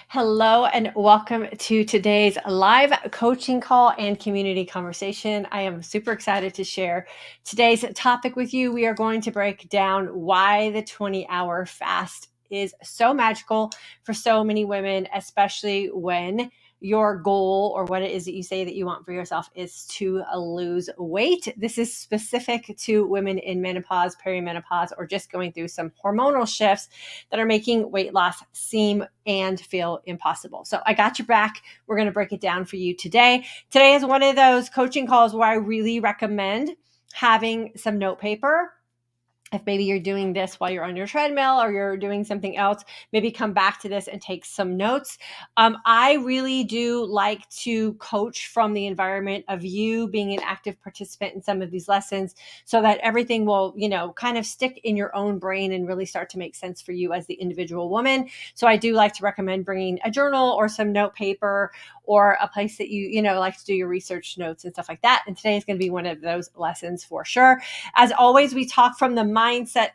Hello and welcome to today's live coaching call and community conversation. I am super excited to share today's topic with you. We are going to break down why the 20-hour fast is so magical for so many women, especially when your goal or what it is that you say that you want for yourself is to lose weight. This is specific to women in menopause, perimenopause, or just going through some hormonal shifts that are making weight loss seem and feel impossible. So I got your back. We're going to break it down for you today. Today is one of those coaching calls where I really recommend having some note paper. If maybe you're doing this while you're on your treadmill or you're doing something else, maybe come back to this and take some notes. I really do like to coach from the environment of you being an active participant in some of these lessons so that everything will, kind of stick in your own brain and really start to make sense for you as the individual woman. So I do like to recommend bringing a journal or some note paper or a place that you like to do your research notes and stuff like that. And today is going to be one of those lessons for sure. As always, we talk from the mindset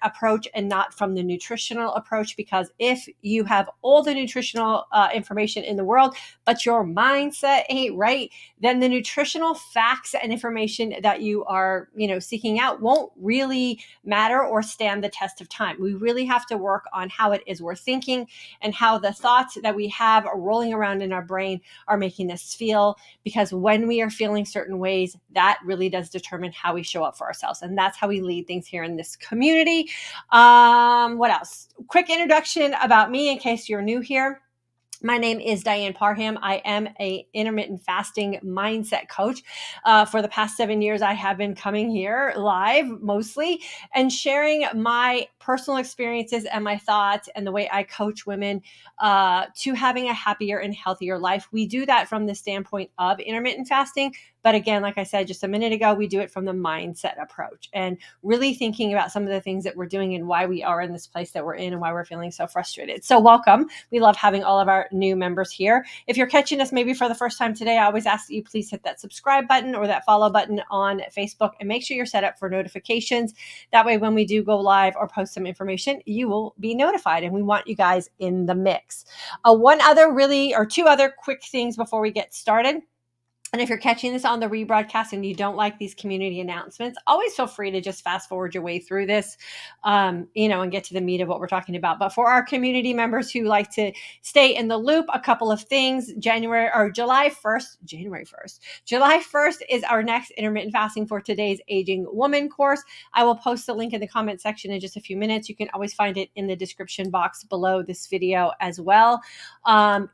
approach and not from the nutritional approach, because if you have all the nutritional information in the world, but your mindset ain't right, then the nutritional facts and information that you are, seeking out won't really matter or stand the test of time. We really have to work on how it is we're thinking and how the thoughts that we have are rolling around in our brain are making us feel, because when we are feeling certain ways, that really does determine how we show up for ourselves. And that's how we lead things here in this community. What else? Quick introduction about me in case you're new here. My name is Diane Parham. I am an intermittent fasting mindset coach. For the past 7 years, I have been coming here live mostly and sharing my personal experiences and my thoughts and the way I coach women to having a happier and healthier life. We do that from the standpoint of intermittent fasting. But again, like I said just a minute ago, we do it from the mindset approach and really thinking about some of the things that we're doing and why we are in this place that we're in and why we're feeling so frustrated. So welcome. We love having all of our new members here. If you're catching us maybe for the first time today, I always ask that you please hit that subscribe button or that follow button on Facebook and make sure you're set up for notifications. That way, when we do go live or post some information, you will be notified, and we want you guys in the mix. Two other quick things before we get started. And if you're catching this on the rebroadcast and you don't like these community announcements, always feel free to just fast forward your way through this, and get to the meat of what we're talking about. But for our community members who like to stay in the loop, a couple of things. July 1st is our next intermittent fasting for today's Aging Woman course. I will post the link in the comment section in just a few minutes. You can always find it in the description box below this video as well.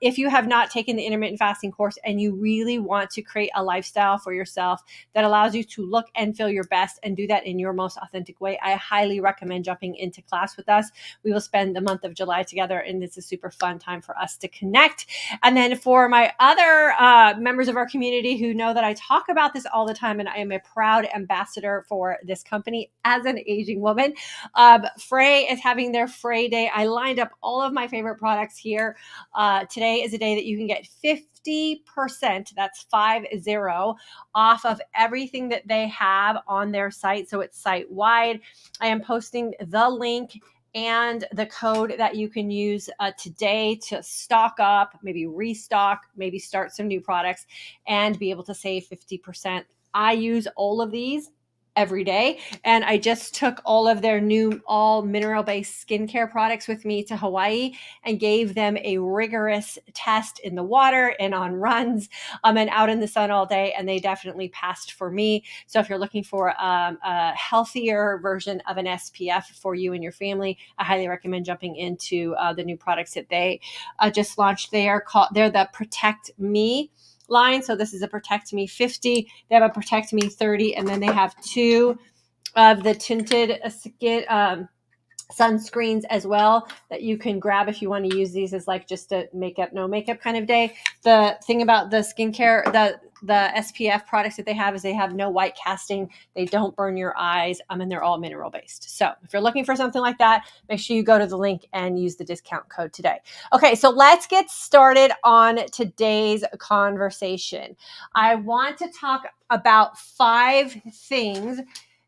If you have not taken the intermittent fasting course and you really want to create a lifestyle for yourself that allows you to look and feel your best and do that in your most authentic way, I highly recommend jumping into class with us. We will spend the month of July together, and it's a super fun time for us to connect. And then for my other members of our community who know that I talk about this all the time, and I am a proud ambassador for this company as an aging woman, FRÉ is having their FRÉ Day. I lined up all of my favorite products here. Today is a day that you can get 50%, that's 50, off of everything that they have on their site. So it's site wide. I am posting the link and the code that you can use today to stock up, maybe restock, maybe start some new products and be able to save 50%. I use all of these every day. And I just took all of their new all mineral-based skincare products with me to Hawaii and gave them a rigorous test in the water and on runs and out in the sun all day. And they definitely passed for me. So if you're looking for a healthier version of an SPF for you and your family, I highly recommend jumping into the new products that they just launched. They're the Protect Me line. So this is a Protect Me 50. They have a Protect Me 30, and then they have two of the tinted skin sunscreens as well that you can grab if you want to use these as like just a makeup, no makeup kind of day. The thing about the skincare, the SPF products that they have is they have no white casting. They don't burn your eyes, and they're all mineral based. So if you're looking for something like that, make sure you go to the link and use the discount code today. Okay, so let's get started on today's conversation. I want to talk about 5 things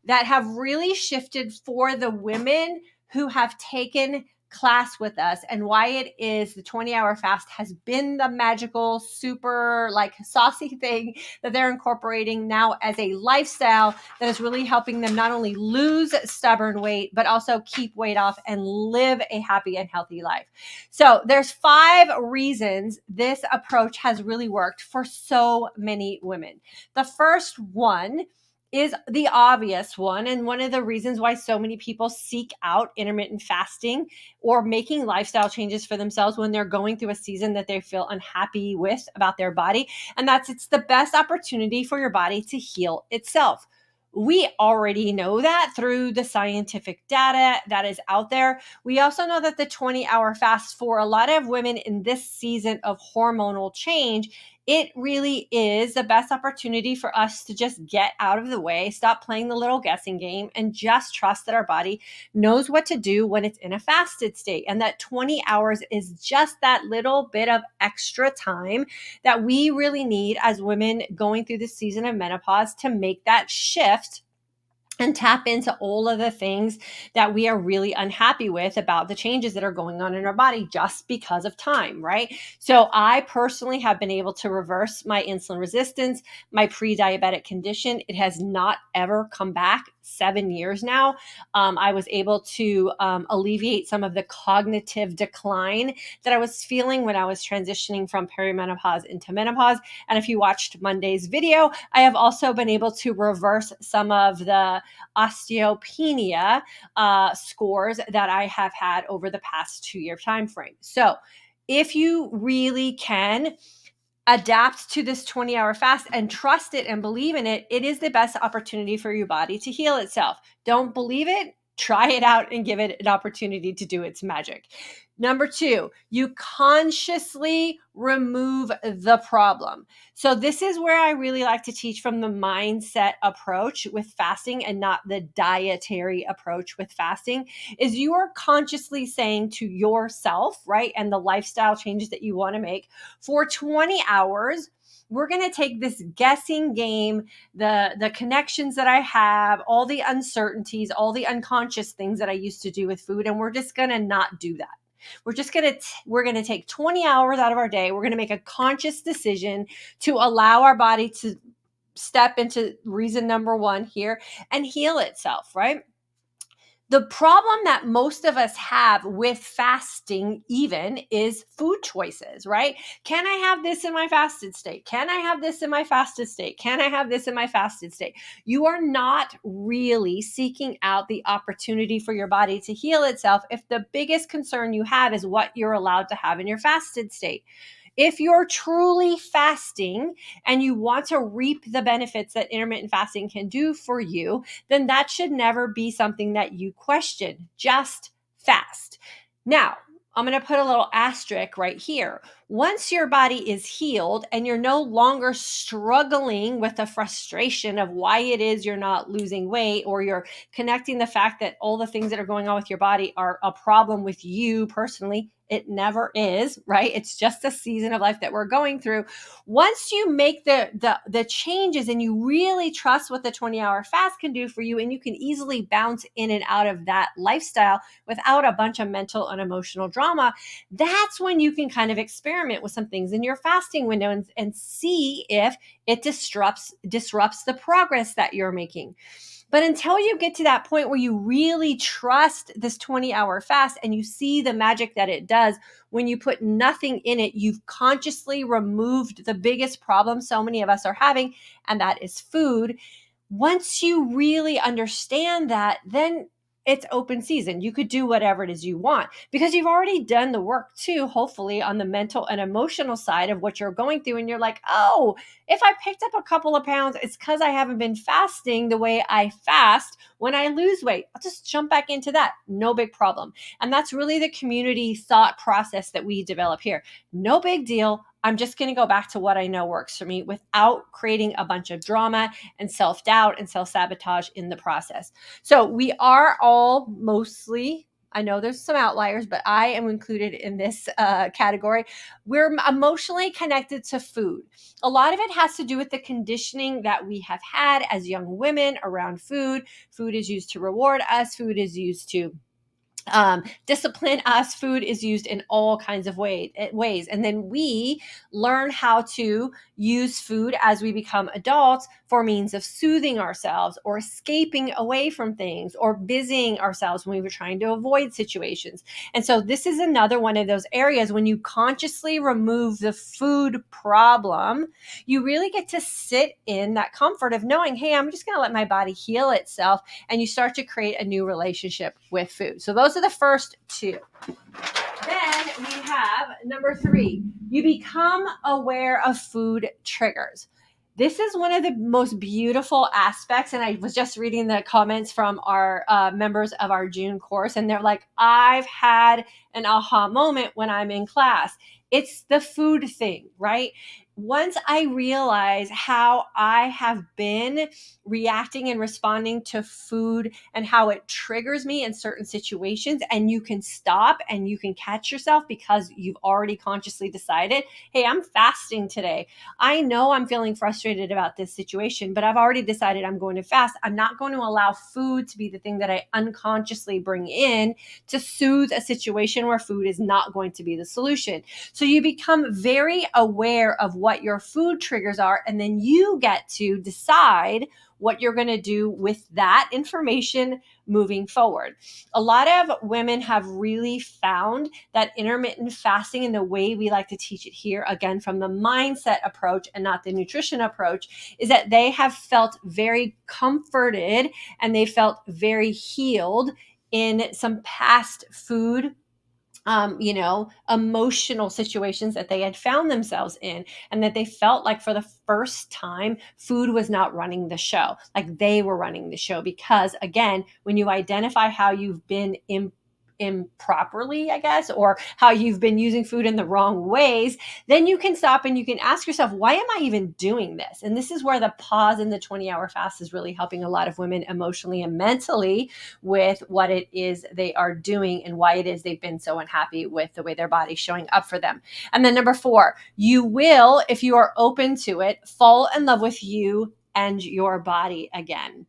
that have really shifted for the women who have taken class with us and why it is the 20-hour fast has been the magical, super like saucy thing that they're incorporating now as a lifestyle that is really helping them not only lose stubborn weight, but also keep weight off and live a happy and healthy life. So there's 5 reasons this approach has really worked for so many women. The first one is the obvious one, and one of the reasons why so many people seek out intermittent fasting or making lifestyle changes for themselves when they're going through a season that they feel unhappy with about their body. And that's it's the best opportunity for your body to heal itself. We already know that through the scientific data that is out there. We also know that the 20-hour fast for a lot of women in this season of hormonal change, it really is the best opportunity for us to just get out of the way, stop playing the little guessing game, and just trust that our body knows what to do when it's in a fasted state. And that 20 hours is just that little bit of extra time that we really need as women going through the season of menopause to make that shift and tap into all of the things that we are really unhappy with about the changes that are going on in our body just because of time, right? So I personally have been able to reverse my insulin resistance, my pre-diabetic condition. It has not ever come back. 7 years now. I was able to alleviate some of the cognitive decline that I was feeling when I was transitioning from perimenopause into menopause. And if you watched Monday's video, I have also been able to reverse some of the osteopenia scores that I have had over the past 2-year time frame. So if you really can adapt to this 20-hour fast and trust it and believe in it, it is the best opportunity for your body to heal itself. Don't believe it? Try it out and give it an opportunity to do its magic. Number 2, you consciously remove the problem. So this is where I really like to teach from the mindset approach with fasting and not the dietary approach with fasting, is you are consciously saying to yourself, right, and the lifestyle changes that you want to make, for 20 hours, we're going to take this guessing game, the connections that I have, all the uncertainties, all the unconscious things that I used to do with food, and we're just going to not do that. We're going to take 20 hours out of our day. We're going to make a conscious decision to allow our body to step into reason number 1 here and heal itself, right? The problem that most of us have with fasting even is food choices, right? Can I have this in my fasted state? Can I have this in my fasted state? Can I have this in my fasted state? You are not really seeking out the opportunity for your body to heal itself if the biggest concern you have is what you're allowed to have in your fasted state. If you're truly fasting and you want to reap the benefits that intermittent fasting can do for you, then that should never be something that you question. Just fast. Now, I'm going to put a little asterisk right here. Once your body is healed and you're no longer struggling with the frustration of why it is you're not losing weight, or you're connecting the fact that all the things that are going on with your body are a problem with you personally, it never is, right? It's just a season of life that we're going through. Once you make the changes and you really trust what the 20-hour fast can do for you, and you can easily bounce in and out of that lifestyle without a bunch of mental and emotional drama, that's when you can kind of experiment with some things in your fasting window and see if it disrupts the progress that you're making. But until you get to that point where you really trust this 20-hour fast and you see the magic that it does when you put nothing in it, you've consciously removed the biggest problem so many of us are having, and that is food. Once you really understand that, then it's open season. You could do whatever it is you want because you've already done the work too, hopefully on the mental and emotional side of what you're going through. And you're like, oh, if I picked up a couple of pounds, it's because I haven't been fasting the way I fast when I lose weight. I'll just jump back into that. No big problem. And that's really the community thought process that we develop here. No big deal. I'm just going to go back to what I know works for me without creating a bunch of drama and self-doubt and self-sabotage in the process. So we are all mostly, I know there's some outliers, but I am included in this category. We're emotionally connected to food. A lot of it has to do with the conditioning that we have had as young women around food. Food is used to reward us. Food is used to discipline us. Food is used in all kinds of ways. And then we learn how to use food as we become adults for means of soothing ourselves or escaping away from things or busying ourselves when we were trying to avoid situations. And so this is another one of those areas when you consciously remove the food problem, you really get to sit in that comfort of knowing, hey, I'm just going to let my body heal itself. And you start to create a new relationship with food. So those are the first two. Then we have number 3, you become aware of food triggers. This is one of the most beautiful aspects. And I was just reading the comments from our members of our June course, and they're like, I've had an aha moment when I'm in class. It's the food thing, right? Once I realize how I have been reacting and responding to food and how it triggers me in certain situations, and you can stop and you can catch yourself because you've already consciously decided, hey, I'm fasting today. I know I'm feeling frustrated about this situation, but I've already decided I'm going to fast. I'm not going to allow food to be the thing that I unconsciously bring in to soothe a situation where food is not going to be the solution. So you become very aware of what your food triggers are, and then you get to decide what you're going to do with that information moving forward. A lot of women have really found that intermittent fasting, and the way we like to teach it here, again, from the mindset approach and not the nutrition approach, is that they have felt very comforted and they felt very healed in some past food emotional situations that they had found themselves in, and that they felt like for the first time, food was not running the show, like they were running the show. Because again, when you identify how you've been improperly, I guess, or how you've been using food in the wrong ways, then you can stop and you can ask yourself, why am I even doing this? And this is where the pause in the 20-hour fast is really helping a lot of women emotionally and mentally with what it is they are doing and why it is they've been so unhappy with the way their body's showing up for them. And then number 4, you will, if you are open to it, fall in love with you and your body again.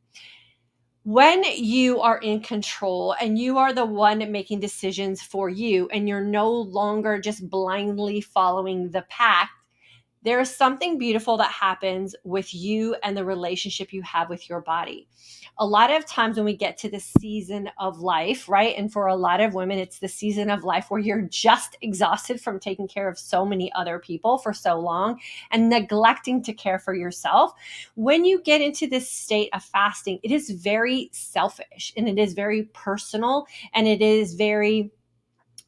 When you are in control and you are the one making decisions for you, and you're no longer just blindly following the pack, there is something beautiful that happens with you and the relationship you have with your body. A lot of times when we get to the season of life, right? And for a lot of women, it's the season of life where you're just exhausted from taking care of so many other people for so long and neglecting to care for yourself. When you get into this state of fasting, it is very selfish and it is very personal and it is very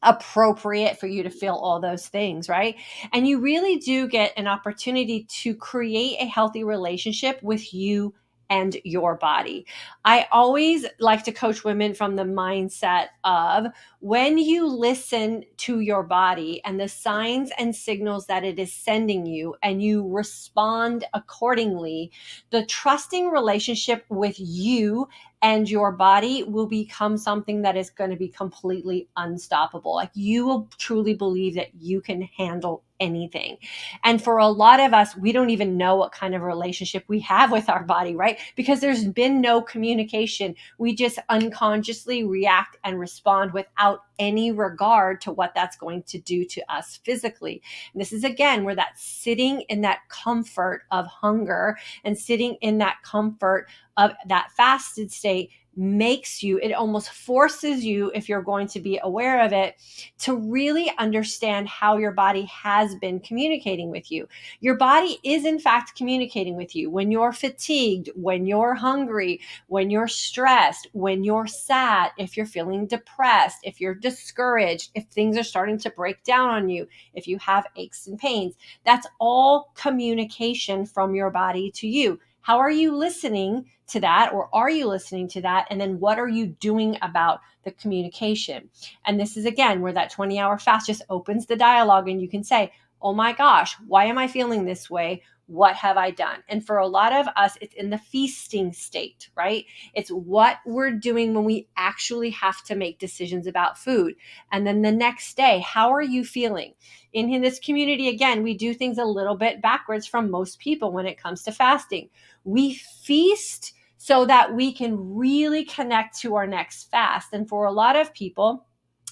appropriate for you to feel all those things, right? And you really do get an opportunity to create a healthy relationship with you and your body. I always like to coach women from the mindset of, when you listen to your body and the signs and signals that it is sending you and you respond accordingly, the trusting relationship with you and your body will become something that is going to be completely unstoppable. Like, you will truly believe that you can handle anything. And for a lot of us, we don't even know what kind of relationship we have with our body, right? Because there's been no communication. We just unconsciously react and respond without any regard to what that's going to do to us physically. And this is again where that sitting in that comfort of hunger and sitting in that comfort of that fasted state makes you, it almost forces you, if you're going to be aware of it, to really understand how your body has been communicating with you. Your body is in fact communicating with you when you're fatigued, when you're hungry, when you're stressed, when you're sad, if you're feeling depressed, if you're discouraged, if things are starting to break down on you, if you have aches and pains. That's all communication from your body to you. How are you listening to that, or are you listening to that? And then what are you doing about the communication? And this is again where that 20-hour fast just opens the dialogue, and you can say, oh my gosh, why am I feeling this way? What have I done? And for a lot of us, it's in the feasting state, right? It's what we're doing when we actually have to make decisions about food. And then the next day, how are you feeling? In this community, again, we do things a little bit backwards from most people when it comes to fasting. We feast so that we can really connect to our next fast. And for a lot of people,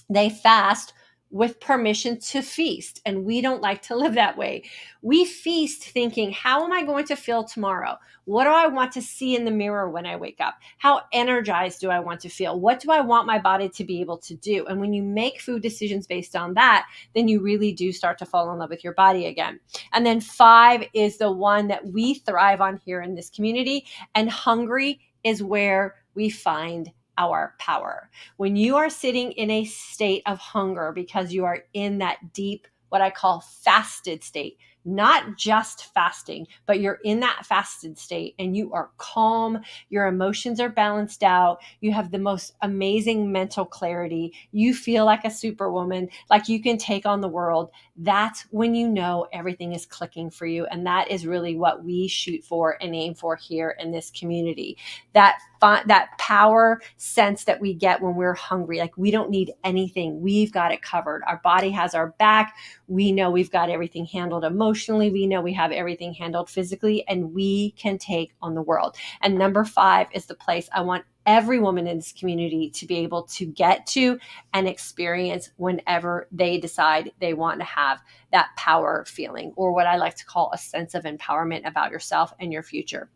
they fast with permission to feast, and we don't like to live that way. We feast thinking, how am I going to feel tomorrow? What do I want to see in the mirror when I wake up? How energized do I want to feel? What do I want my body to be able to do? And when you make food decisions based on that, then you really do start to fall in love with your body again. And then 5 is the one that we thrive on here in this community, and hungry is where we find our power. When you are sitting in a state of hunger because you are in that deep, what I call fasted state, not just fasting, but you're in that fasted state and you are calm, your emotions are balanced out, you have the most amazing mental clarity, you feel like a superwoman, like you can take on the world. That's when you know everything is clicking for you. And that is really what we shoot for and aim for here in this community. That power sense that we get when we're hungry, like we don't need anything. We've got it covered. Our body has our back. We know we've got everything handled emotionally. We know we have everything handled physically, and we can take on the world. And number 5 is the place I want every woman in this community to be able to get to and experience whenever they decide they want to have that power feeling, or what I like to call a sense of empowerment about yourself and your future.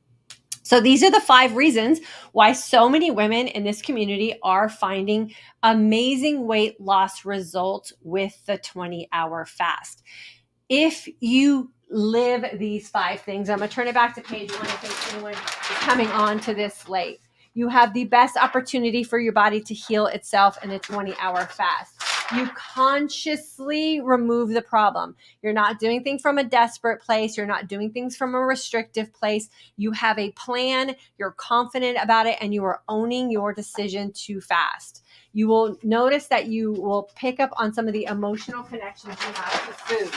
So these are the 5 reasons why so many women in this community are finding amazing weight loss results with the 20-hour fast. If you live these 5 things, I'm going to turn it back to page 1 in case anyone is coming on to this late. You have the best opportunity for your body to heal itself in a 20-hour fast. You consciously remove the problem. You're not doing things from a desperate place. You're not doing things from a restrictive place. You have a plan. You're confident about it, and you are owning your decision to fast. You will notice that you will pick up on some of the emotional connections you have to food.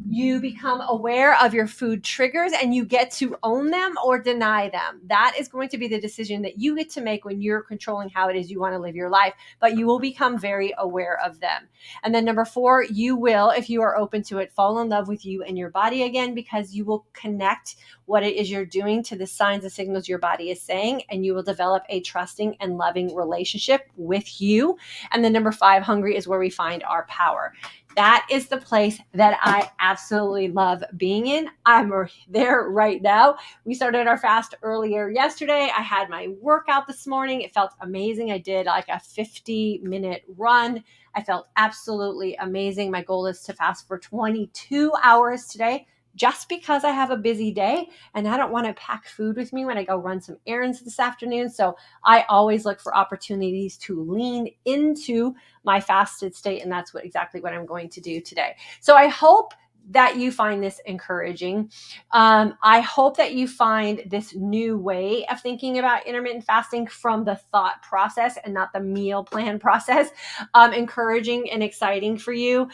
You become aware of your food triggers and you get to own them or deny them. That is going to be the decision that you get to make when you're controlling how it is you want to live your life, but you will become very aware of them. And then number 4, you will, if you are open to it, fall in love with you and your body again, because you will connect what it is you're doing to the signs and signals your body is saying, and you will develop a trusting and loving relationship with you. And then number 5, hungry is where we find our power. That is the place that I absolutely love being in. I'm there right now. We started our fast earlier yesterday. I had my workout this morning. It felt amazing. I did like a 50-minute run. I felt absolutely amazing. My goal is to fast for 22 hours today, just because I have a busy day and I don't want to pack food with me when I go run some errands this afternoon. So I always look for opportunities to lean into my fasted state, and that's exactly what I'm going to do today. So I hope that you find this encouraging. I hope that you find this new way of thinking about intermittent fasting from the thought process and not the meal plan process encouraging and exciting for you.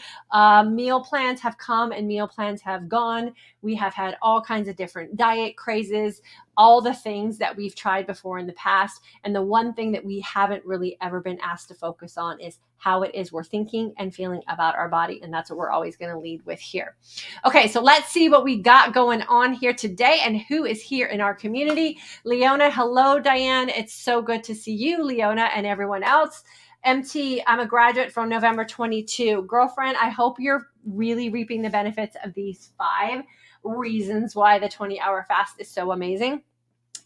Meal plans have come and meal plans have gone. We have had all kinds of different diet crazes, all the things that we've tried before in the past. And the one thing that we haven't really ever been asked to focus on is how it is we're thinking and feeling about our body. And that's what we're always going to lead with here. Okay, so let's see what we got going on here today and who is here in our community. Leona, hello, Diane. It's so good to see you, Leona, and everyone else. MT, I'm a graduate from November 22. Girlfriend, I hope you're really reaping the benefits of these 5 reasons why the 20-hour fast is so amazing.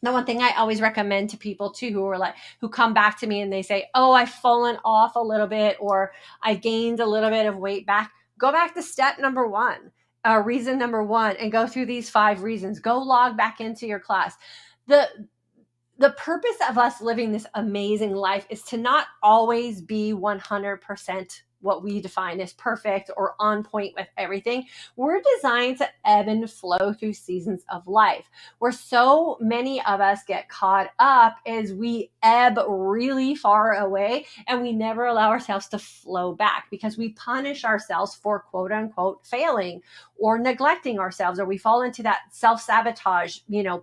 The one thing I always recommend to people too, who come back to me and they say, oh, I've fallen off a little bit, or I gained a little bit of weight back. Go back to step number 1, reason number 1, and go through these 5 reasons. Go log back into your class. The purpose of us living this amazing life is to not always be 100% what we define as perfect or on point with everything. We're designed to ebb and flow through seasons of life. Where so many of us get caught up is we ebb really far away and we never allow ourselves to flow back because we punish ourselves for quote unquote failing or neglecting ourselves, or we fall into that self-sabotage,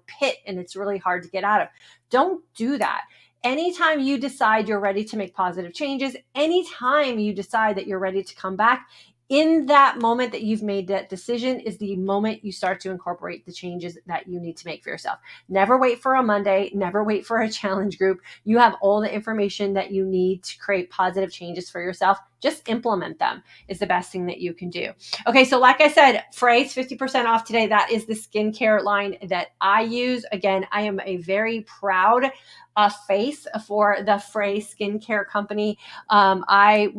pit, and it's really hard to get out of. Don't do that. Anytime you decide you're ready to make positive changes, anytime you decide that you're ready to come back, in that moment that you've made that decision is the moment you start to incorporate the changes that you need to make for yourself. Never wait for a Monday, never wait for a challenge group. You have all the information that you need to create positive changes for yourself. Just implement them is the best thing that you can do. Okay, so like I said, Fray's 50% off today. That is the skincare line that I use. Again, I am a very proud face for the Fray skincare company. When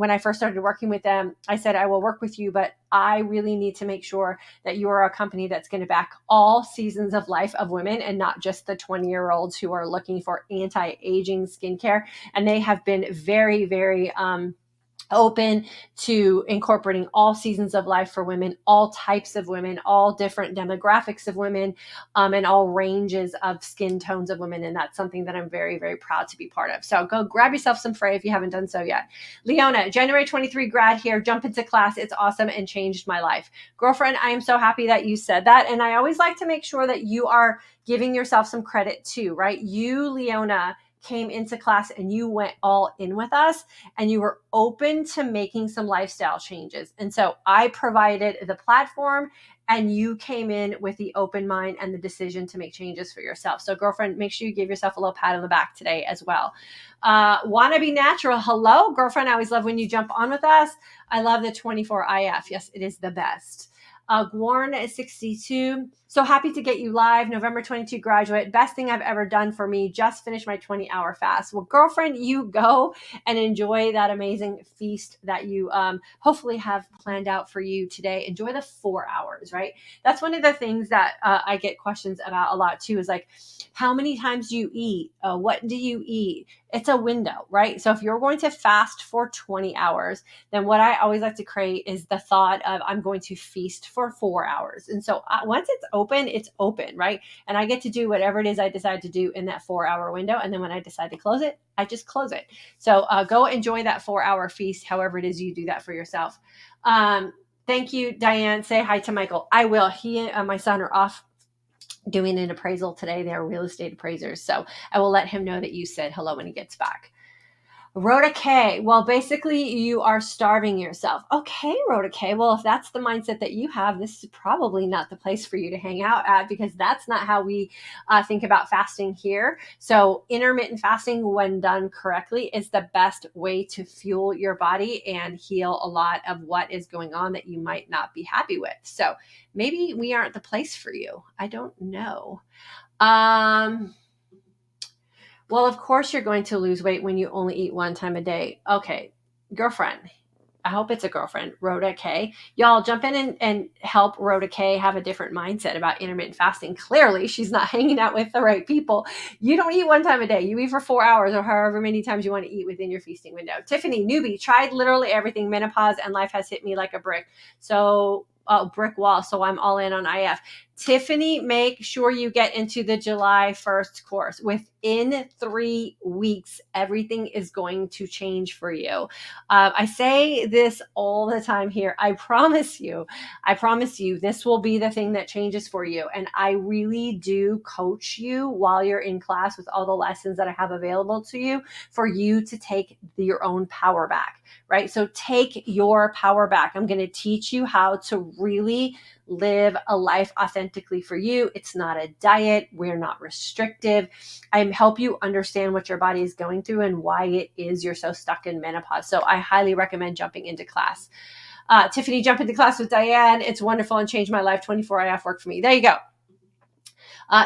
I first started working with them, I said, I will work with you, but I really need to make sure that you are a company that's going to back all seasons of life of women and not just the 20-year-olds who are looking for anti-aging skincare. And they have been very, very, open to incorporating all seasons of life for women, all types of women, all different demographics of women, and all ranges of skin tones of women. And that's something that I'm very, very proud to be part of. So go grab yourself some Fray if you haven't done so yet. Leona, January 23 grad here, jump into class. It's awesome and changed my life. Girlfriend, I am so happy that you said that. And I always like to make sure that you are giving yourself some credit too, right? You, Leona, came into class and you went all in with us and you were open to making some lifestyle changes. And so I provided the platform and you came in with the open mind and the decision to make changes for yourself. So girlfriend, make sure you give yourself a little pat on the back today as well. Wanna be natural. Hello, girlfriend. I always love when you jump on with us. I love the 24 IF. Yes, it is the best. Gwarn is 62. So happy to get you live. November 22 graduate. Best thing I've ever done for me. Just finished my 20-hour fast. Well, girlfriend, you go and enjoy that amazing feast that you hopefully have planned out for you today. Enjoy the 4 hours, right? That's one of the things that I get questions about a lot too, is like, how many times do you eat? What do you eat? It's a window, right? So if you're going to fast for 20 hours, then what I always like to create is the thought of I'm going to feast for 4 hours. And so once it's open, right? And I get to do whatever it is I decide to do in that 4 hour window. And then when I decide to close it, I just close it. So go enjoy that 4 hour feast, however it is you do that for yourself. Thank you, Diane. Say hi to Michael. I will. He and my son are off doing an appraisal today. They're real estate appraisers. So I will let him know that you said hello when he gets back. Rhoda K. Well, basically, you are starving yourself. Okay, Rhoda K. Well, if that's the mindset that you have, this is probably not the place for you to hang out at, because that's not how we think about fasting here. So intermittent fasting, when done correctly, is the best way to fuel your body and heal a lot of what is going on that you might not be happy with. So maybe we aren't the place for you. I don't know. Well, of course you're going to lose weight when you only eat one time a day. Okay, girlfriend. I hope it's a girlfriend, Rhoda K. Y'all jump in and help Rhoda K have a different mindset about intermittent fasting. Clearly, she's not hanging out with the right people. You don't eat one time a day. You eat for 4 hours or however many times you want to eat within your feasting window. Tiffany, newbie, tried literally everything. Menopause and life has hit me like a brick. So brick wall. So I'm all in on IF. Tiffany, make sure you get into the July 1st course. Within 3 weeks, everything is going to change for you. I say this all the time here. I promise you, this will be the thing that changes for you. And I really do coach you while you're in class with all the lessons that I have available to you for you to take your own power back, right? So take your power back. I'm going to teach you how to really live a life authentically for you. It's not a diet. We're not restrictive. I help you understand what your body is going through and why it is you're so stuck in menopause. So I highly recommend jumping into class. Tiffany, jump into class with Diane. It's wonderful and changed my life. 24 IF worked for me. There you go.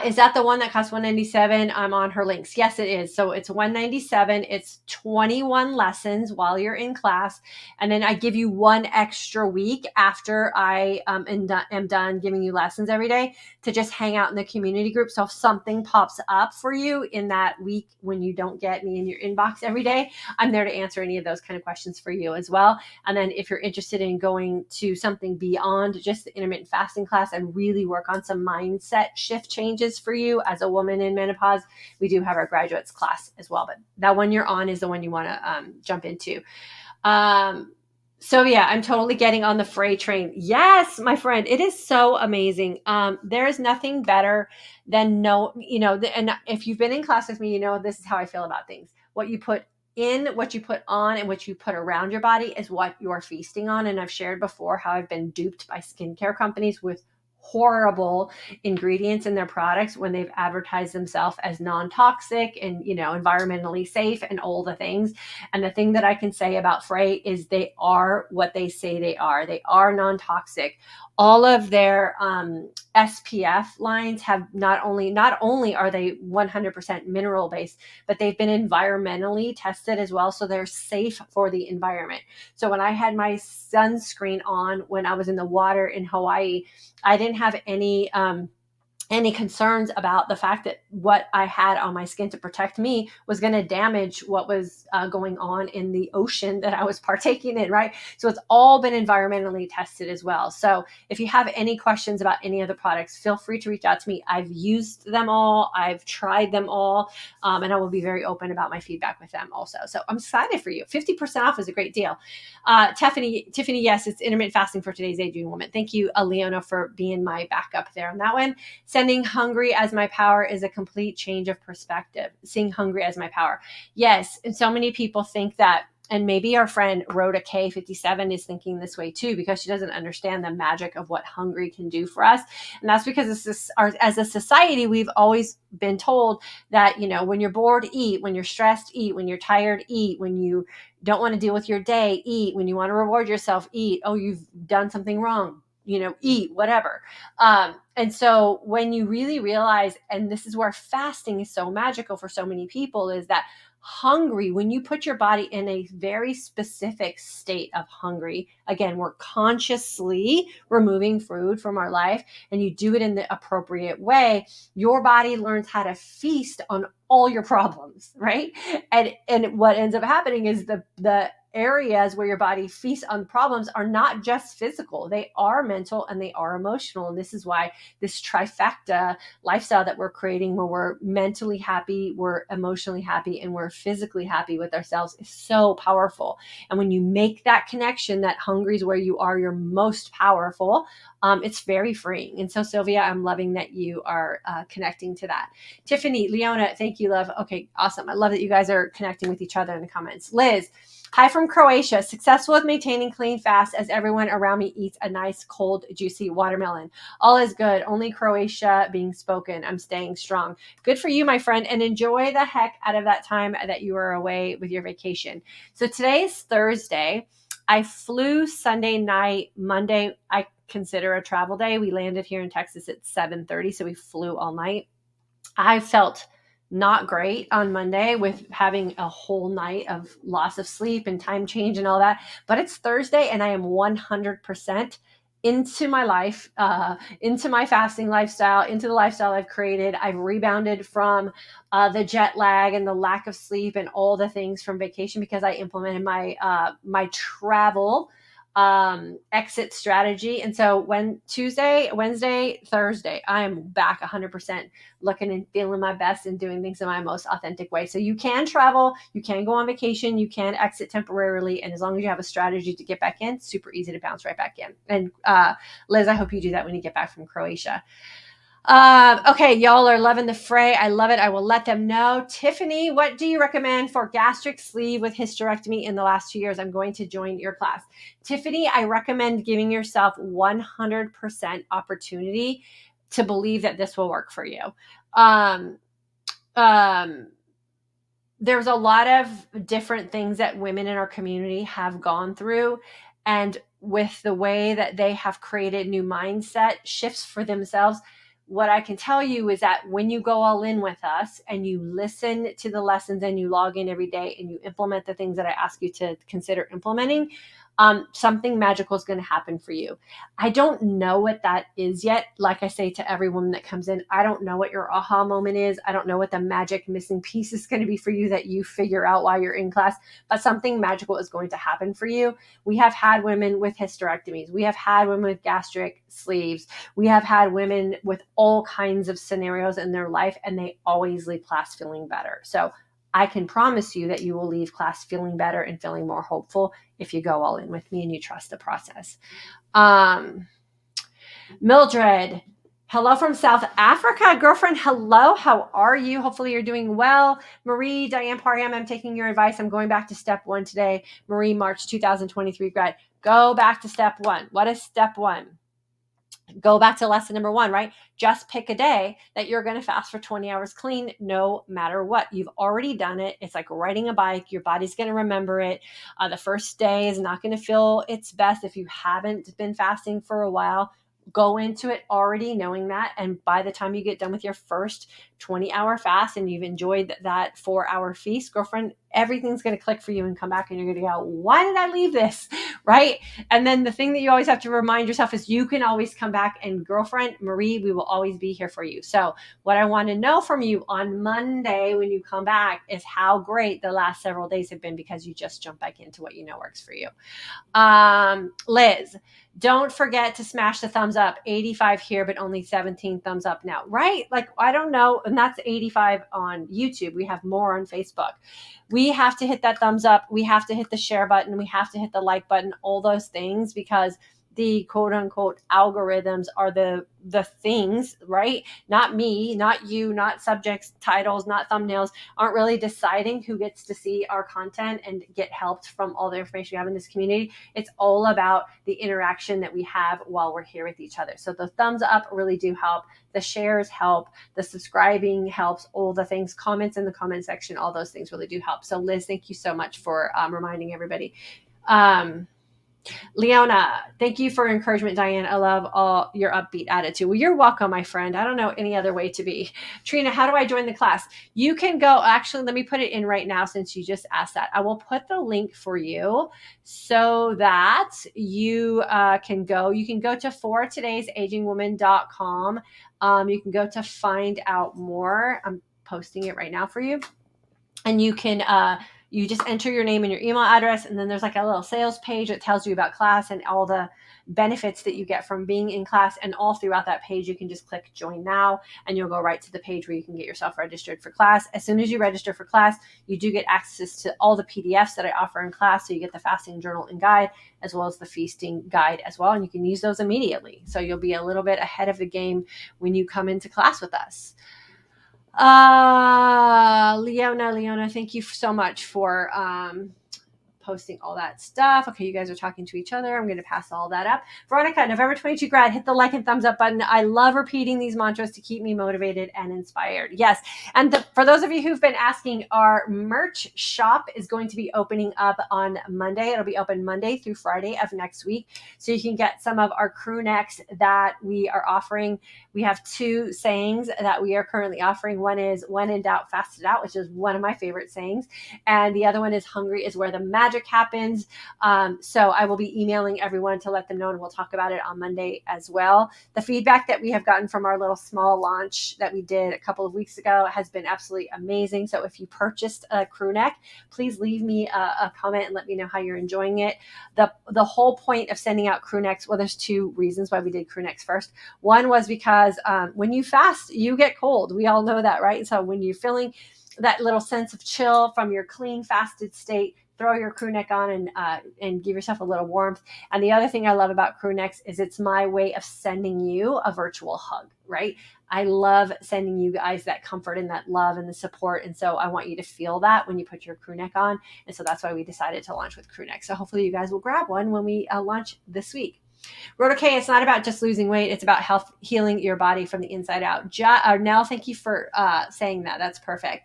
Is that the one that costs $197? I'm on her links. Yes, it is. So it's $197. It's 21 lessons while you're in class. And then I give you one extra week after I am done giving you lessons every day to just hang out in the community group. So if something pops up for you in that week when you don't get me in your inbox every day, I'm there to answer any of those kind of questions for you as well. And then if you're interested in going to something beyond just the intermittent fasting class and really work on some mindset shift changes for you as a woman in menopause, we do have our graduates class as well. But that one you're on is the one you want to jump into. So yeah, I'm totally getting on the Fray train. Yes, my friend, it is so amazing. There is nothing better than and if you've been in class with me, you know, this is how I feel about things. What you put in what you put on and what you put around your body is what you're feasting on. And I've shared before how I've been duped by skincare companies with horrible ingredients in their products when they've advertised themselves as non-toxic and, environmentally safe and all the things. And the thing that I can say about FRÉ is they are what they say they are. They are non-toxic. All of their SPF lines have not only are they 100% mineral based, but they've been environmentally tested as well. So they're safe for the environment. So when I had my sunscreen on when I was in the water in Hawaii, I didn't have any concerns about the fact that what I had on my skin to protect me was going to damage what was going on in the ocean that I was partaking in, right? So it's all been environmentally tested as well. So if you have any questions about any of the products, feel free to reach out to me. I've used them all. I've tried them all. And I will be very open about my feedback with them also. So I'm excited for you. 50% off is a great deal. Tiffany, yes, it's intermittent fasting for today's aging woman. Thank you, Leona, for being my backup there on that one. Sending hungry as my power is a complete change of perspective. Seeing hungry as my power. Yes. And so many people think that, and maybe our friend Rhoda K57 is thinking this way too, because she doesn't understand the magic of what hungry can do for us. And that's because as a society, we've always been told that, when you're bored, eat, when you're stressed, eat, when you're tired, eat, when you don't want to deal with your day, eat, when you want to reward yourself, eat. Oh, you've done something wrong, eat, whatever. And so when you really realize, and this is where fasting is so magical for so many people, is that hungry, when you put your body in a very specific state of hungry, again, we're consciously removing food from our life, and you do it in the appropriate way, your body learns how to feast on all your problems, right? And what ends up happening is the areas where your body feasts on problems are not just physical, they are mental and they are emotional. And this is why this trifecta lifestyle that we're creating, where we're mentally happy, we're emotionally happy, and we're physically happy with ourselves, is so powerful. And when you make that connection, that hungry is where you are your most powerful, it's very freeing. And so Sylvia, I'm loving that you are connecting to that. Tiffany, Leona, thank you, love. Okay, awesome. I love that you guys are connecting with each other in the comments. Liz, hi from Croatia. Successful with maintaining clean fast as everyone around me eats a nice, cold, juicy watermelon. All is good. Only Croatia being spoken. I'm staying strong. Good for you, my friend, and enjoy the heck out of that time that you were away with your vacation. So today is Thursday. I flew Sunday night. Monday, I consider a travel day. We landed here in Texas at 7:30, so we flew all night. I felt not great on Monday with having a whole night of loss of sleep and time change and all that. But it's Thursday and I am 100% into my life, into my fasting lifestyle, into the lifestyle I've created. I've rebounded from the jet lag and the lack of sleep and all the things from vacation because I implemented my travel exit strategy. And so when Tuesday, Wednesday, Thursday, I am back 100% looking and feeling my best and doing things in my most authentic way. So you can travel, you can go on vacation, you can exit temporarily. And as long as you have a strategy to get back in, super easy to bounce right back in. And Liz, I hope you do that when you get back from Croatia. Okay, y'all are loving the fray. I love it. I will let them know. Tiffany, what do you recommend for gastric sleeve with hysterectomy in the last 2 years? I'm going to join your class. Tiffany, I recommend giving yourself 100% opportunity to believe that this will work for you. There's a lot of different things that women in our community have gone through, and with the way that they have created new mindset shifts for themselves, what I can tell you is that when you go all in with us and you listen to the lessons and you log in every day and you implement the things that I ask you to consider implementing, something magical is going to happen for you. I don't know what that is yet. Like I say to every woman that comes in, I don't know what your aha moment is. I don't know what the magic missing piece is going to be for you that you figure out while you're in class, but something magical is going to happen for you. We have had women with hysterectomies. We have had women with gastric sleeves. We have had women with all kinds of scenarios in their life, and they always leave class feeling better. So I can promise you that you will leave class feeling better and feeling more hopeful if you go all in with me and you trust the process. Mildred, Hello from South Africa, girlfriend. Hello, how are you? Hopefully you're doing well. Marie, Diane Parham, I'm taking your advice. I'm going back to step one today. Marie, March 2023 grad. Go back to step one. What is step one? Go back to lesson number one, right? Just pick a day that you're going to fast for 20 hours clean, no matter what. You've already done it. It's like riding a bike. Your body's going to remember it. The first day is not going to feel its best if you haven't been fasting for a while. Go into it already knowing that. And by the time you get done with your first 20-hour fast and you've enjoyed that 4-hour feast, girlfriend, everything's going to click for you and come back and you're going to go, why did I leave this? Right? And then the thing that you always have to remind yourself is you can always come back, and girlfriend, Marie, we will always be here for you. So what I want to know from you on Monday when you come back is how great the last several days have been, because you just jump back into what you know works for you. Liz, don't forget to smash the thumbs up. 85 here, but only 17 thumbs up now, right? Like, I don't know. And that's 85 on YouTube. We have more on Facebook. We have to hit that thumbs up. We have to hit the share button. We have to hit the like button, all those things, because the quote unquote algorithms are the things, right? Not me, not you, not subjects, titles, not thumbnails, aren't really deciding who gets to see our content and get helped from all the information we have in this community. It's all about the interaction that we have while we're here with each other. So the thumbs up really do help. The shares help. The subscribing helps. All the things, comments in the comment section, all those things really do help. So Liz, thank you so much for reminding everybody. Leona, thank you for encouragement, Diane. I love all your upbeat attitude. Well, you're welcome, my friend. I don't know any other way to be. Trina, how do I join the class? You can go, actually, let me put it in right now since you just asked that. I will put the link for you so that you can go. You can go to fortoday'sagingwoman.com. You can go to find out more. I'm posting it right now for you. And you can you just enter your name and your email address, and then there's like a little sales page that tells you about class and all the benefits that you get from being in class. And all throughout that page, you can just click join now, and you'll go right to the page where you can get yourself registered for class. As soon as you register for class, you do get access to all the PDFs that I offer in class. So you get the fasting journal and guide, as well as the feasting guide as well. And you can use those immediately. So you'll be a little bit ahead of the game when you come into class with us. Leona, thank you so much for posting all that stuff. Okay, you guys are talking to each other. I'm going to pass all that up. Veronica, November 22 grad, hit the like and thumbs up button. I love repeating these mantras to keep me motivated and inspired. Yes, and for those of you who've been asking, our merch shop is going to be opening up on Monday. It'll be open Monday through Friday of next week. So you can get some of our crew necks that we are offering. We have 2 sayings that we are currently offering. One is, when in doubt, fast it out, which is one of my favorite sayings. And the other one is, hungry is where the magic happens. So I will be emailing everyone to let them know, and we'll talk about it on Monday as well. The feedback that we have gotten from our little small launch that we did a couple of weeks ago has been absolutely amazing. So if you purchased a crew neck, please leave me a comment and let me know how you're enjoying it. The whole point of sending out crew necks, well, there's 2 reasons why we did crew necks first. One was because when you fast, you get cold. We all know that, right? So when you're feeling that little sense of chill from your clean fasted state, throw your crew neck on and give yourself a little warmth. And the other thing I love about crew necks is it's my way of sending you a virtual hug, right? I love sending you guys that comfort and that love and the support. And so I want you to feel that when you put your crew neck on. And so that's why we decided to launch with crew neck. So hopefully you guys will grab one when we launch this week. Road okay, it's not about just losing weight. It's about health, healing your body from the inside out. Nell, thank you for saying that. That's perfect.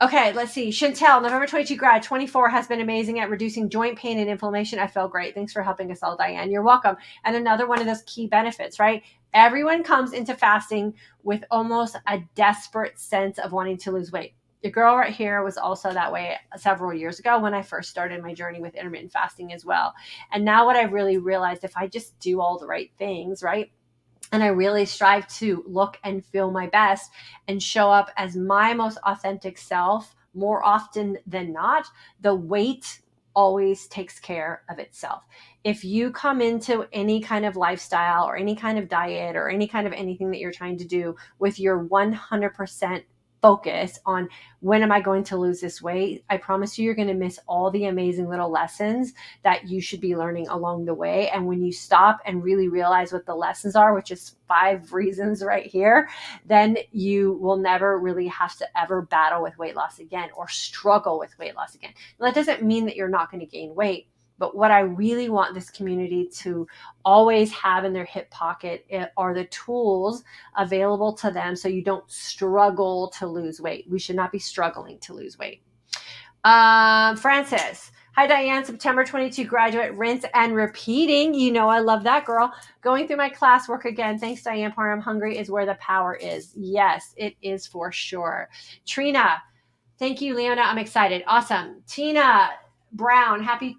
Okay, let's see. Chantel, November 22 grad, 24, has been amazing at reducing joint pain and inflammation. I feel great. Thanks for helping us all, Diane. You're welcome. And another one of those key benefits, right? Everyone comes into fasting with almost a desperate sense of wanting to lose weight. The girl right here was also that way several years ago when I first started my journey with intermittent fasting as well. And now what I've really realized, if I just do all the right things, right? And I really strive to look and feel my best and show up as my most authentic self more often than not, the weight always takes care of itself. If you come into any kind of lifestyle or any kind of diet or any kind of anything that you're trying to do with your 100% focus on when am I going to lose this weight, I promise you're going to miss all the amazing little lessons that you should be learning along the way. And when you stop and really realize what the lessons are, which is 5 reasons right here, then you will never really have to ever battle with weight loss again or struggle with weight loss again. Now, that doesn't mean that you're not going to gain weight. But what I really want this community to always have in their hip pocket are the tools available to them so you don't struggle to lose weight. We should not be struggling to lose weight. Francis. Hi, Diane. September 22 graduate, rinse and repeating. You know I love that, girl. Going through my classwork again. Thanks, Diane Parham. Hungry is where the power is. Yes, it is for sure. Trina. Thank you, Leona. I'm excited. Awesome. Tina Brown. Happy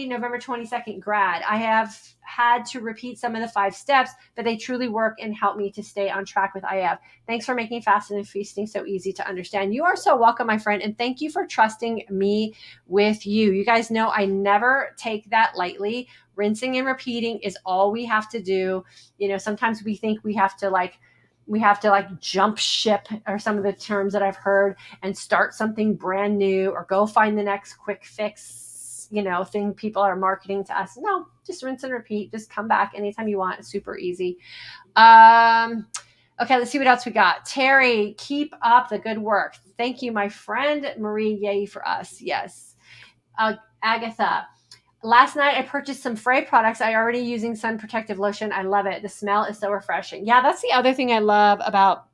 November 22nd grad. I have had to repeat some of the 5 steps, but they truly work and help me to stay on track with IF. Thanks for making fasting and feasting so easy to understand. You are so welcome, my friend. And thank you for trusting me with you. You guys know I never take that lightly. Rinsing and repeating is all we have to do. You know, sometimes we think we have to like jump ship, or some of the terms that I've heard, and start something brand new or go find the next quick fix, thing people are marketing to us. No, just rinse and repeat. Just come back anytime you want. It's super easy. Okay, let's see what else we got. Terry, keep up the good work. Thank you, my friend. Marie, yay for us. Yes. Agatha, last night I purchased some Fray products. I already using sun protective lotion. I love it. The smell is so refreshing. Yeah, that's the other thing I love about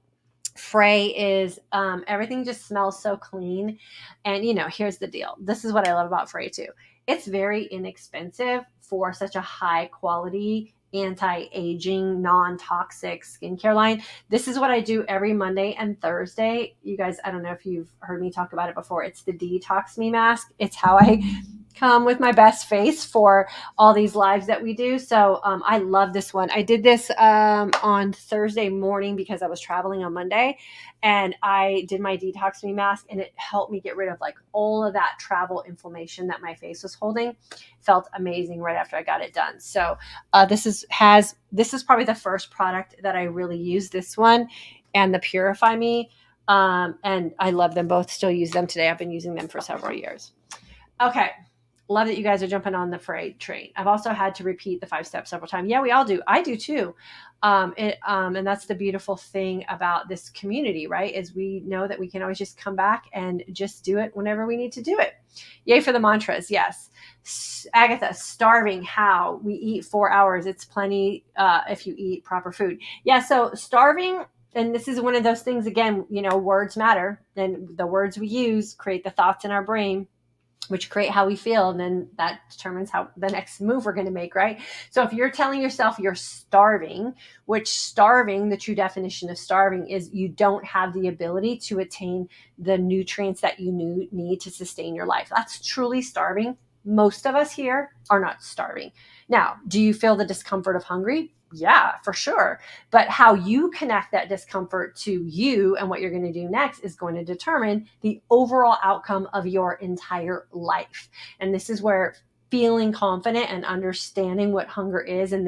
Fray is everything just smells so clean. And here's the deal. This is what I love about Fray too. It's very inexpensive for such a high quality, anti-aging, non-toxic skincare line. This is what I do every Monday and Thursday. You guys, I don't know if you've heard me talk about it before. It's the Detox Me mask. It's how I come with my best face for all these lives that we do. So I love this one. I did this on Thursday morning because I was traveling on Monday, and I did my Detox Me mask, and it helped me get rid of like all of that travel inflammation that my face was holding. Felt amazing right after I got it done. So this is probably the first product that I really use, this one and the Purify Me. And I love them both. Still use them today. I've been using them for several years. Okay. Love that you guys are jumping on the Fray train. I've also had to repeat the 5 steps several times. Yeah, we all do. I do too. And that's the beautiful thing about this community, right? Is we know that we can always just come back and just do it whenever we need to do it. Yay for the mantras. Yes. Agatha, starving. How? We eat 4 hours. It's plenty if you eat proper food. Yeah. So starving. And this is one of those things, again, words matter. And the words we use create the thoughts in our brain, which create how we feel. And then that determines how the next move we're going to make, right? So if you're telling yourself you're starving, the true definition of starving is you don't have the ability to attain the nutrients that you need to sustain your life. That's truly starving. Most of us here are not starving. Now, do you feel the discomfort of hungry? Yeah, for sure. But how you connect that discomfort to you and what you're going to do next is going to determine the overall outcome of your entire life. And this is where feeling confident and understanding what hunger is, and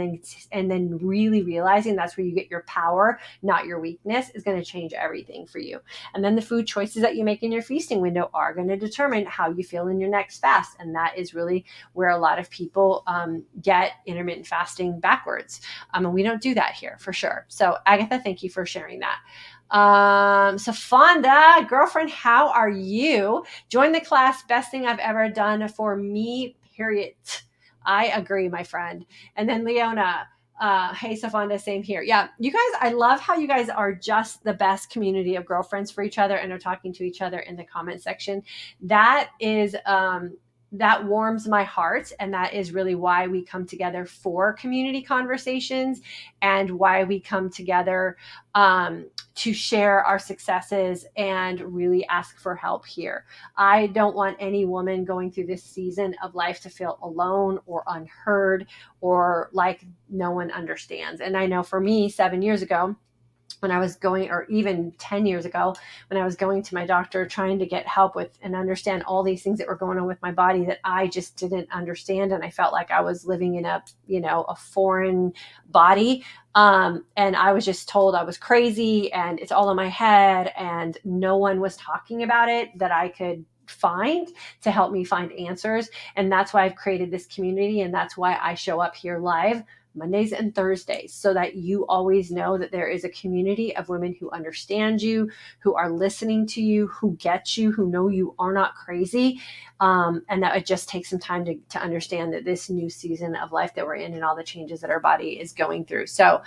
then really realizing that's where you get your power, not your weakness, is going to change everything for you. And then the food choices that you make in your feasting window are going to determine how you feel in your next fast. And that is really where a lot of people get intermittent fasting backwards. And we don't do that here for sure. So Agatha, thank you for sharing that. So Fonda, girlfriend, how are you? Join the class. Best thing I've ever done for me, period. I agree, my friend. And then Leona, hey, Fonda, same here. Yeah, you guys, I love how you guys are just the best community of girlfriends for each other and are talking to each other in the comment section. That is, that warms my heart. And that is really why we come together for community conversations, and why we come together to share our successes and really ask for help here. I don't want any woman going through this season of life to feel alone or unheard or like no one understands. And I know for me, 7 years ago, when I was going, or even 10 years ago, when I was going to my doctor trying to get help with and understand all these things that were going on with my body that I just didn't understand. And I felt like I was living in a foreign body. And I was just told I was crazy and it's all in my head, and no one was talking about it that I could find to help me find answers. And that's why I've created this community. And that's why I show up here live Mondays and Thursdays, so that you always know that there is a community of women who understand you, who are listening to you, who get you, who know you are not crazy. And that it just takes some time to understand that this new season of life that we're in and all the changes that our body is going through. So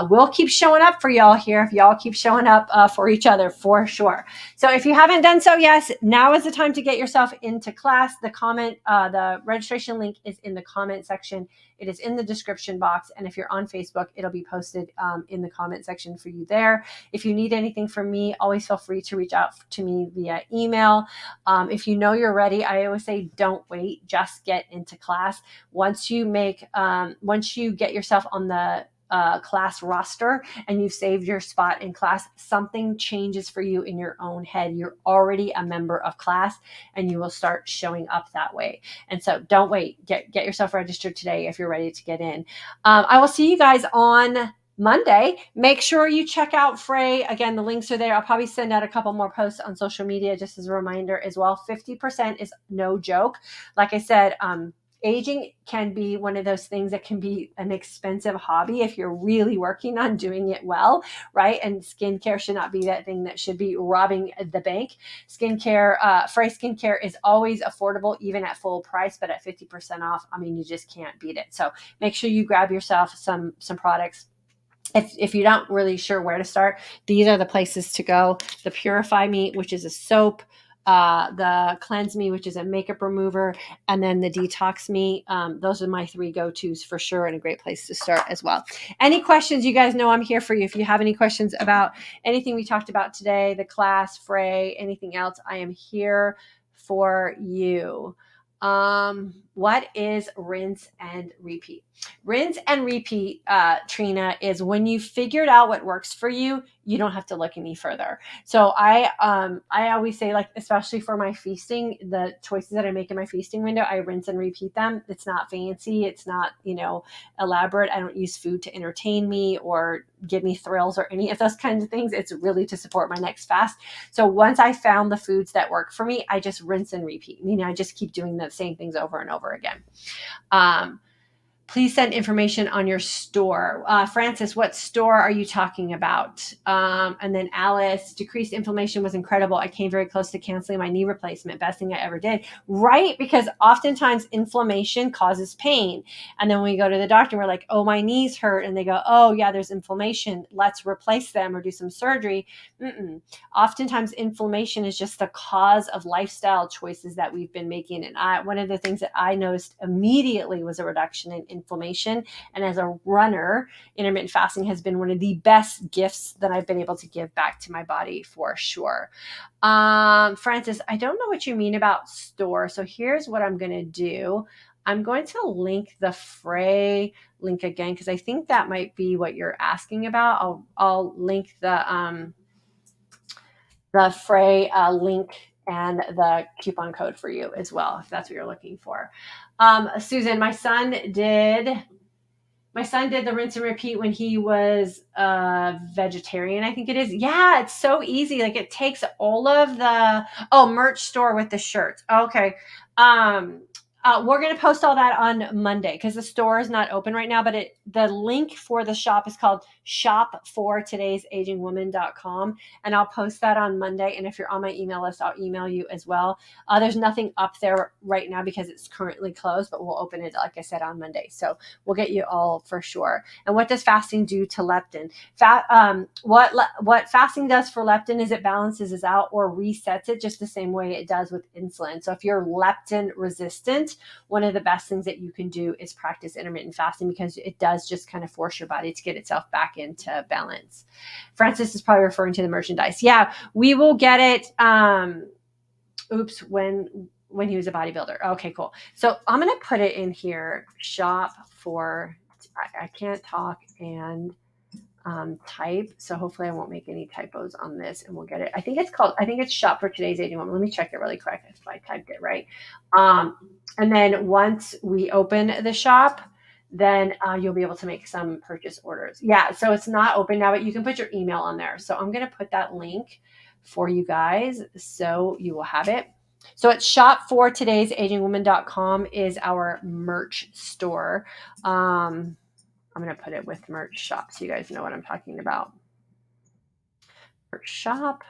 we'll keep showing up for y'all here if y'all keep showing up for each other, for sure. So if you haven't done so, yes, now is the time to get yourself into class. The registration link is in the comment section. It is in the description box. And if you're on Facebook, it'll be posted in the comment section for you there. If you need anything from me, always feel free to reach out to me via email. If you know you're ready, I always say, don't wait, just get into class. Once you get yourself on the class roster and you've saved your spot in class, something changes for you in your own head. You're already a member of class and you will start showing up that way. And so don't wait, get yourself registered today if you're ready to get in. I will see you guys on Monday. Make sure you check out Fray. Again, the links are there. I'll probably send out a couple more posts on social media just as a reminder as well. 50% is no joke. Like I said, aging can be one of those things that can be an expensive hobby if you're really working on doing it well, right? And skincare should not be that thing that should be robbing the bank. Skincare, Fray skincare is always affordable, even at full price, but at 50% off, I mean, you just can't beat it. So make sure you grab yourself some products. If you're not really sure where to start, these are the places to go. The Purify Me, which is a soap, the Cleanse Me, which is a makeup remover, and then the Detox Me. Those are my 3 go-tos for sure, and a great place to start as well. Any questions? You guys know I'm here for you. If you have any questions about anything we talked about today, the class, Fray, anything else, I am here for you. What is rinse and repeat? Rinse and repeat, Trina, is when you figured out what works for you, you don't have to look any further. So I always say, like, especially for my feasting, the choices that I make in my feasting window, I rinse and repeat them. It's not fancy. It's not, elaborate. I don't use food to entertain me or give me thrills or any of those kinds of things. It's really to support my next fast. So once I found the foods that work for me, I just rinse and repeat. I just keep doing the same things over and over again. Please send information on your store. Francis, what store are you talking about? And then Alice, decreased inflammation was incredible. I came very close to canceling my knee replacement. Best thing I ever did. Right? Because oftentimes inflammation causes pain. And then when we go to the doctor, we're like, oh, my knees hurt. And they go, oh, yeah, there's inflammation. Let's replace them or do some surgery. Oftentimes inflammation is just the cause of lifestyle choices that we've been making. And one of the things that I noticed immediately was a reduction in inflammation. And as a runner, intermittent fasting has been one of the best gifts that I've been able to give back to my body, for sure. Francis, I don't know what you mean about store. So here's what I'm going to do. I'm going to link the Fray link again, because I think that might be what you're asking about. I'll link the Fray link and the coupon code for you as well, if that's what you're looking for. Susan, my son did the rinse and repeat when he was a vegetarian, I think it is. Yeah, it's so easy. Like, it takes all of the merch store with the shirts. Okay. We're going to post all that on Monday because the store is not open right now, but the link for the shop is called shopfortoday'sagingwoman.com, and I'll post that on Monday. And if you're on my email list, I'll email you as well. There's nothing up there right now because it's currently closed, but we'll open it, like I said, on Monday. So we'll get you all for sure. And what does fasting do to leptin? What fasting does for leptin is it balances it out or resets it just the same way it does with insulin. So if you're leptin resistant, one of the best things that you can do is practice intermittent fasting, because it does just kind of force your body to get itself back into balance. Francis is probably referring to the merchandise. Yeah, we will get it. When he was a bodybuilder. Okay, cool. So I'm going to put it in here. Shop for, I can't talk and type. So hopefully I won't make any typos on this and we'll get it. I think it's Shop for Today's Aging Woman. Let me check it really quick if I typed it right. And then once we open the shop, then you'll be able to make some purchase orders. Yeah, so it's not open now, but you can put your email on there. So I'm going to put that link for you guys so you will have it. So it's shopfortodaysagingwoman.com is our merch store. I'm going to put it with merch shop so you guys know what I'm talking about. Merch shop.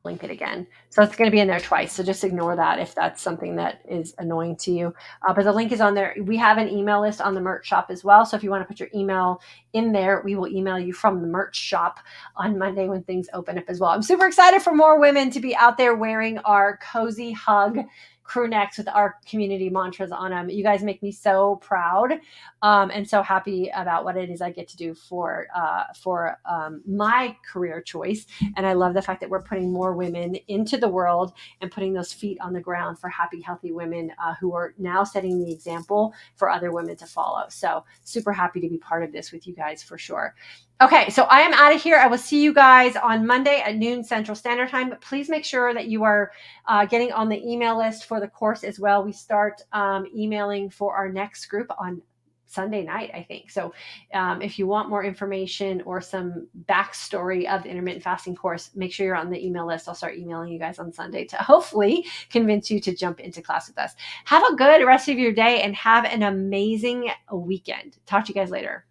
Link it again. So it's going to be in there twice. So just ignore that if that's something that is annoying to you. But the link is on there. We have an email list on the merch shop as well. So if you want to put your email in there, we will email you from the merch shop on Monday when things open up as well. I'm super excited for more women to be out there wearing our cozy hug crew necks with our community mantras on them. You guys make me so proud and so happy about what it is I get to do for my career choice. And I love the fact that we're putting more women into the world and putting those feet on the ground for happy, healthy women who are now setting the example for other women to follow. So super happy to be part of this with you guys for sure. Okay, so I am out of here. I will see you guys on Monday at noon Central Standard Time. But please make sure that you are getting on the email list for the course as well. We start emailing for our next group on Sunday night, I think. So if you want more information or some backstory of the intermittent fasting course, make sure you're on the email list. I'll start emailing you guys on Sunday to hopefully convince you to jump into class with us. Have a good rest of your day and have an amazing weekend. Talk to you guys later.